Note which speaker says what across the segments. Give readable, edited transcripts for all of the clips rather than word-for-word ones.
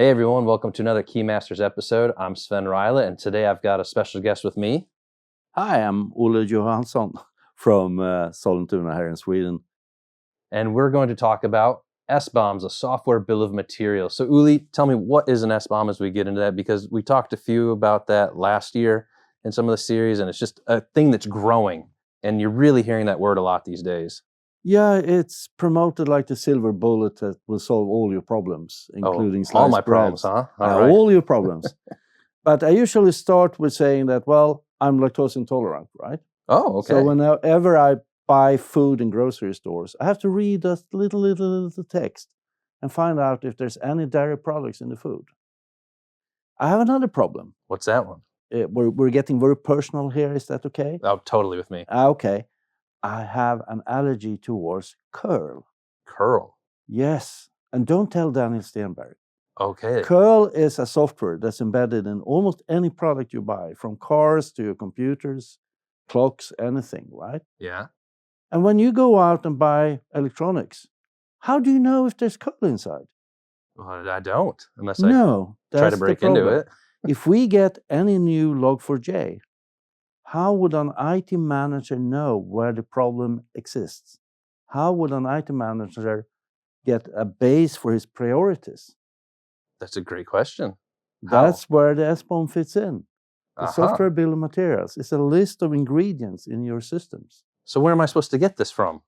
Speaker 1: Hey everyone, welcome to another Key Masters episode. I'm Sven Reile, and today I've got a special guest with me.
Speaker 2: Hi, I'm Olle Johansson from Sollentuna here in Sweden.
Speaker 1: And we're going to talk about SBOMs, a software bill of materials. So Uli, tell me, what is an SBOM as we get into that? Because we talked a few about that last year in some of the series, and it's just a thing that's growing. And you're really hearing that word a lot these days.
Speaker 2: Yeah, it's promoted like the silver bullet that will solve all your problems, including sliced
Speaker 1: all my
Speaker 2: breads.
Speaker 1: problems, huh? All right.
Speaker 2: All your problems. But I usually start with saying that, well, I'm lactose intolerant, right?
Speaker 1: Oh, okay.
Speaker 2: So whenever I buy food in grocery stores, I have to read that little text and find out if there's any dairy products in the food. I have another problem.
Speaker 1: What's that one?
Speaker 2: We're getting very personal here. Is that okay?
Speaker 1: Oh, totally with me.
Speaker 2: Okay. I have an allergy towards curl.
Speaker 1: Curl?
Speaker 2: Yes. And don't tell Daniel Stenberg.
Speaker 1: Okay.
Speaker 2: Curl is a software that's embedded in almost any product you buy, from cars to your computers, clocks, anything, right?
Speaker 1: Yeah.
Speaker 2: And when you go out and buy electronics, how do you know if there's curl inside?
Speaker 1: Well, I don't, unless
Speaker 2: No,
Speaker 1: I try to break into it.
Speaker 2: If we get any new Log4j, how would an IT manager know where the problem exists? How would an IT manager get a base for his priorities?
Speaker 1: That's a great question.
Speaker 2: That's where the SBOM fits in. The
Speaker 1: Uh-huh.
Speaker 2: software bill of materials is a list of ingredients in your systems.
Speaker 1: So where am I supposed to get this from?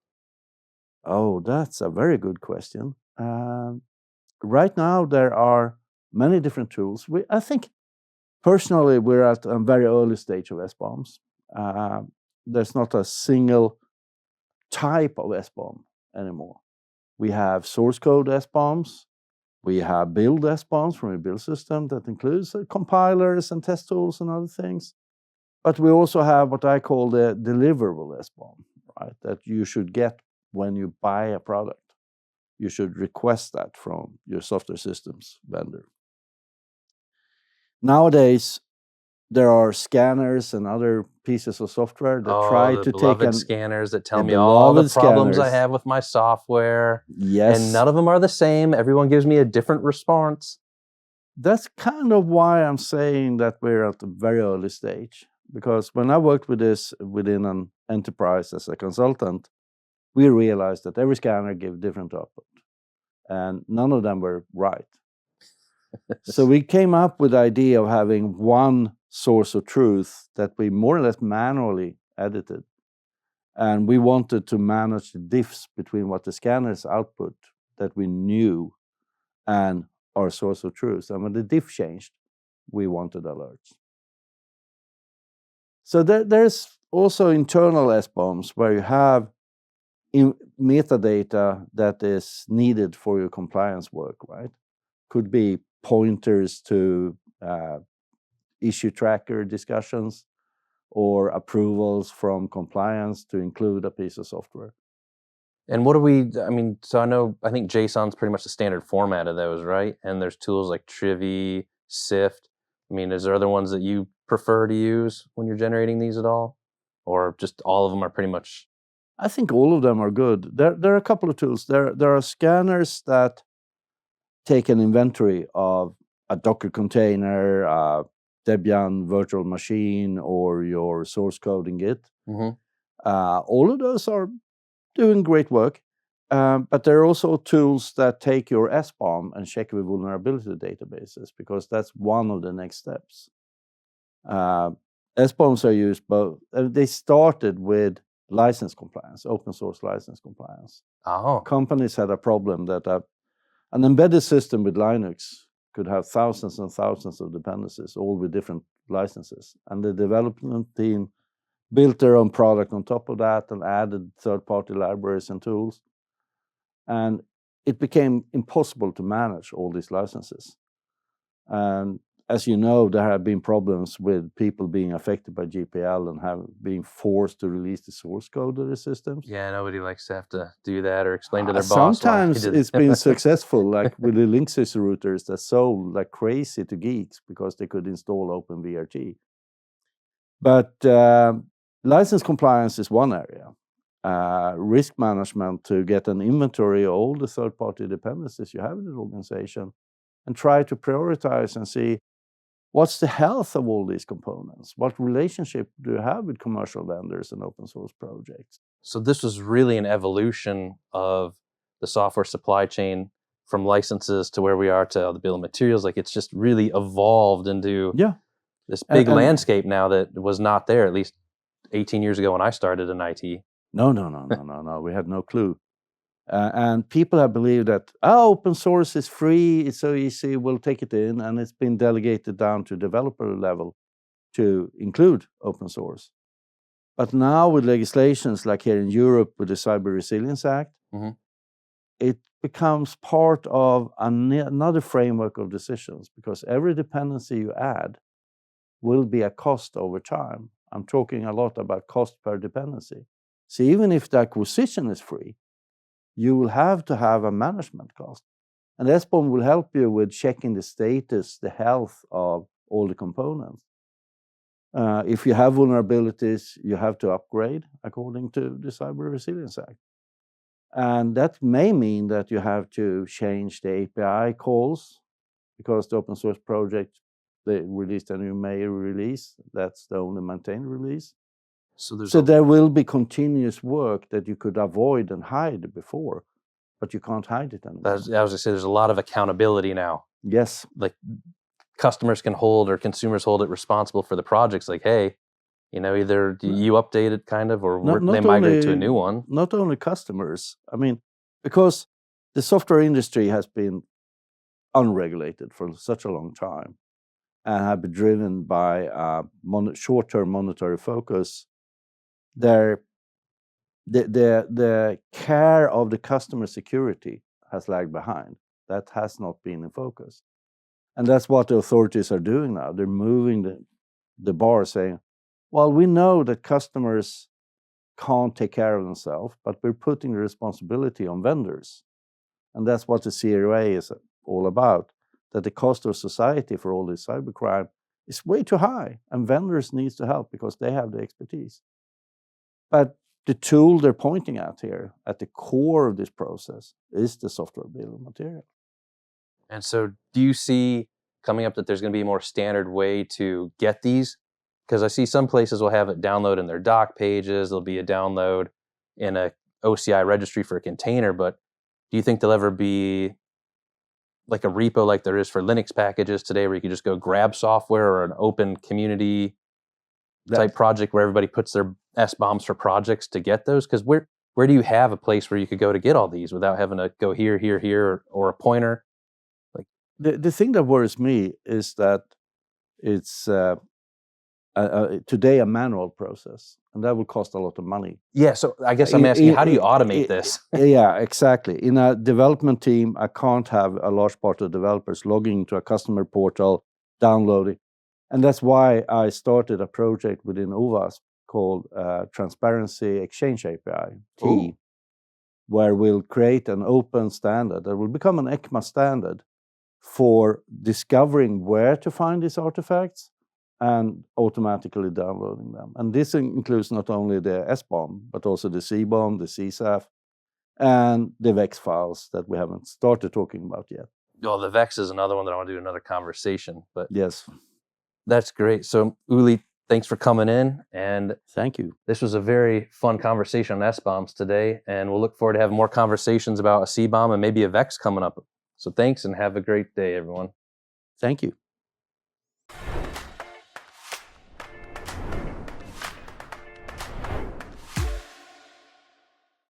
Speaker 2: Oh, that's a very good question. Right now, there are many different tools. I think, personally, we're at a very early stage of SBOMs. There's not a single type of SBOM anymore. We have source code SBOMs. We have build SBOMs from a build system that includes compilers and test tools and other things. But we also have what I call the deliverable SBOM, right? That you should get when you buy a product. You should request that from your software systems vendor. Nowadays, there are scanners and other pieces of software that try to take
Speaker 1: scanners that tell me all the problems I have with my software.
Speaker 2: Yes.
Speaker 1: And none of them are the same. Everyone gives me a different response.
Speaker 2: That's kind of why I'm saying that we're at a very early stage. Because when I worked with this within an enterprise as a consultant, we realized that every scanner gave different output. And none of them were right. So we came up with the idea of having one source of truth that we more or less manually edited. And we wanted to manage the diffs between what the scanners output that we knew and our source of truth. And when the diff changed, we wanted alerts. So there's also internal SBOMs where you have metadata that is needed for your compliance work, right? Could be pointers to issue tracker discussions or approvals from compliance to include a piece of software.
Speaker 1: And I think JSON's pretty much the standard format of those, right? And there's tools like Trivy, Sift. Is there other ones that you prefer to use when you're generating these at all? Or just all of them are pretty much?
Speaker 2: I think all of them are good. There are a couple of tools. There are scanners that take an inventory of a Docker container, a Debian virtual machine, or your source code in Git.
Speaker 1: Mm-hmm.
Speaker 2: All of those are doing great work. But there are also tools that take your SBOM and check with vulnerability databases, because that's one of the next steps. SBOMs are used both. They started with license compliance, open source license compliance.
Speaker 1: Oh.
Speaker 2: Companies had a problem that an embedded system with Linux could have thousands and thousands of dependencies, all with different licenses. And the development team built their own product on top of that and added third-party libraries and tools. And it became impossible to manage all these licenses. And as you know, there have been problems with people being affected by GPL and being forced to release the source code of the systems.
Speaker 1: Yeah, nobody likes to have to do that or explain to their boss.
Speaker 2: Sometimes it's been successful, like with the Linksys routers that sold like crazy to geeks because they could install OpenVRT. But license compliance is one area. Risk management to get an inventory of all the third-party dependencies you have in the organization and try to prioritize and see what's the health of all these components? What relationship do you have with commercial vendors and open source projects?
Speaker 1: So this was really an evolution of the software supply chain from licenses to where we are to the bill of materials. Like it's just really evolved into this big landscape now that was not there at least 18 years ago when I started in IT.
Speaker 2: No. We had no clue. And people have believed that open source is free, it's so easy, we'll take it in, and it's been delegated down to developer level to include open source. But now with legislations like here in Europe with the Cyber Resilience Act, it becomes part of another framework of decisions, because every dependency you add will be a cost over time. I'm talking a lot about cost per dependency. So even if the acquisition is free, you will have to have a management cost. And SBOM will help you with checking the status, the health of all the components. If you have vulnerabilities, you have to upgrade according to the Cyber Resilience Act. And that may mean that you have to change the API calls, because the open source project, they released a new May release. That's the only maintained release. So there will be continuous work that you could avoid and hide before, but you can't hide it anymore.
Speaker 1: I was going to say, there's a lot of accountability now.
Speaker 2: Yes.
Speaker 1: Like customers can hold, or consumers hold it responsible for the projects. Like, hey, either you update it kind of, or they migrate to a new one.
Speaker 2: Not only customers. I mean, because the software industry has been unregulated for such a long time and have been driven by short-term monetary focus. The care of the customer security has lagged behind. That has not been in focus. And that's what the authorities are doing now. They're moving the bar, saying, well, we know that customers can't take care of themselves, but we're putting the responsibility on vendors. And that's what the CRA is all about, that the cost of society for all this cybercrime is way too high, and vendors need to help because they have the expertise. But the tool they're pointing at here, at the core of this process, is the software bill of material.
Speaker 1: And so do you see coming up that there's going to be a more standard way to get these? Because I see some places will have it download in their doc pages. There'll be a download in a OCI registry for a container. But do you think there'll ever be like a repo like there is for Linux packages today, where you can just go grab software, or an open community type project where everybody puts their SBOMs for projects to get those? Because where do you have a place where you could go to get all these without having to go here, or a pointer? Like
Speaker 2: the thing that worries me is that it's today a manual process, and that will cost a lot of money.
Speaker 1: Yeah, so I guess I'm asking, how do you automate this?
Speaker 2: Yeah, exactly. In a development team, I can't have a large part of developers logging into a customer portal, downloading. And that's why I started a project within OWASP called Transparency Exchange API, T, where we'll create an open standard that will become an ECMA standard for discovering where to find these artifacts and automatically downloading them. And this includes not only the SBOM, but also the CBOM, the CSAF, and the VEX files that we haven't started talking about yet.
Speaker 1: Well, the VEX is another one that I want to do another conversation. But
Speaker 2: yes,
Speaker 1: that's great. So Uli, thanks for coming in. And
Speaker 2: thank you.
Speaker 1: This was a very fun conversation on SBOMs today. And we'll look forward to having more conversations about a CBOM and maybe a VEX coming up. So thanks, and have a great day, everyone.
Speaker 2: Thank you.